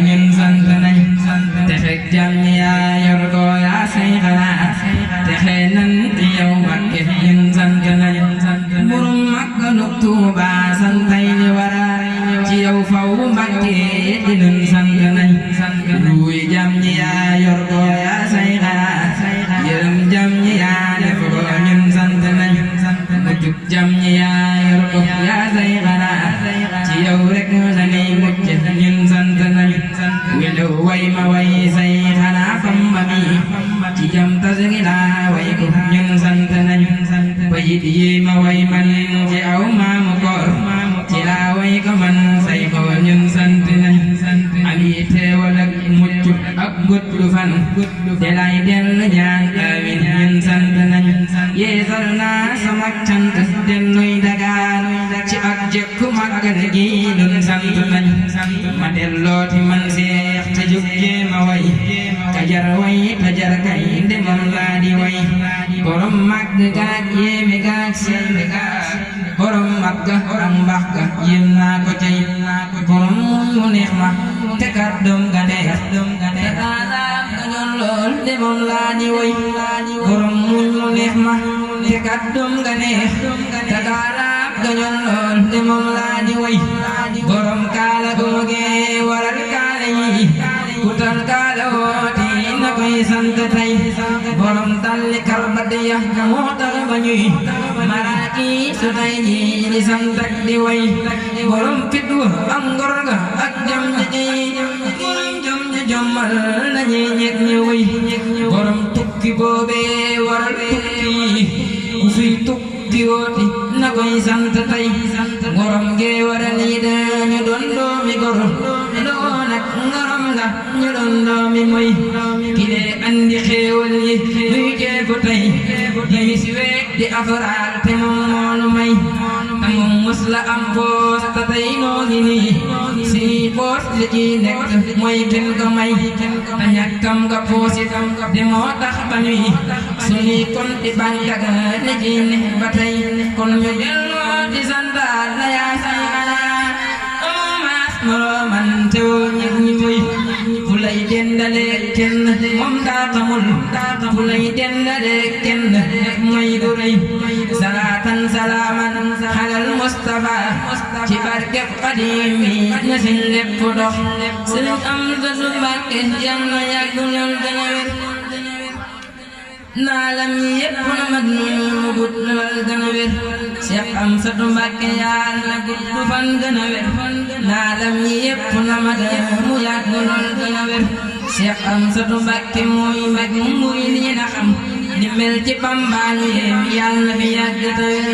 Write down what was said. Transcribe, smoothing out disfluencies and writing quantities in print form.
ñun sant nañ texe jam yaa yor ko yaa say xanaa texe nan ci yow Mbakke ñun sant nañ borom Màggalu Tuuba santay li wara ci yow faw Mbakke di nun sant nañ luy jam yaa yor ko yaa say xanaa yërëm jam yaa def ko ñun sant nañ mujjug jam yaa yor ko yaa say xanaa ci yow rek la ñuy mucc ñun sant nañ welu way ma way say xanaa Bamba mi ci jam tas gi laa way ko ñun sant nañ bayit yi ma way man ci aw maamu koor ci laa way ko man say ko ñun sant nañ ami teewal ak mucc ak gudd fan te lay dellu ñaan amiin ñun sant nañ yeesal naa sama cant delluy dagaan ci ak jëkku màggal gi ñun sant nañ ma dellooti man seex te jóg jéema way ka jar way te jar kay ndemam laa di way borom màgg gaag yéeme gaag sell gaag borom màgg ak mbaax ga yéem naa ko cay borom mu neex ma te kàddoom ga neex te daalaam ga ñoon lool ndemam laa di way borom mu neex ma te kàddoom ga neex te daalaam ga ñoon lool ndemam laa di way borom kaala googee waral kaala yi kutal kaala wooti na koy sant tey borom talli karbadiya moo tax ba ñuy maraaki su tey ji di sant ak di way borom fit wa am ngor ga ak jom ji borom jom ji jommal na ñi ñeg ñu way borom tukki boobee waral tukki ku fi tukki wooti na koy sant tey borom gee waral yi dañu doon doomi gor doon ak ngorom la ñu doon doomi moy kile andi xéewal yi duy jeeku tey di si week di afraal te moom moonu may te moom mës la am poos te tey noo ngi nii si poos li ci nekk mooy kin ko may te ñàkkam nga poosit di moo tax ba ñuy suñuy kon di bànkaga li ci ne ba tey kon ñu delloo di santaat la yaa say xanaa maas morooman tew ñeg ñi muy fu lay dendale kenn moom daa xamul fu lay dendale kenn mooy du rëy salaatan salaaman xalal Mustafa ci barkeb Xaadim mi na seen lépp dox Sëriñ Amsatu Mbàkke yal na yàgg lool gën a wér naalam yépp na mat mu gudd lool gën a wér Seex Amsatu Mbàkke yal na gudd fan gën a wér naalam yépp na mat mu yàgg lool gën a wér Seex Amsatu Mbàkke mooy mag muy li na xam di mel ci Bamba yal na fi yàgg te wér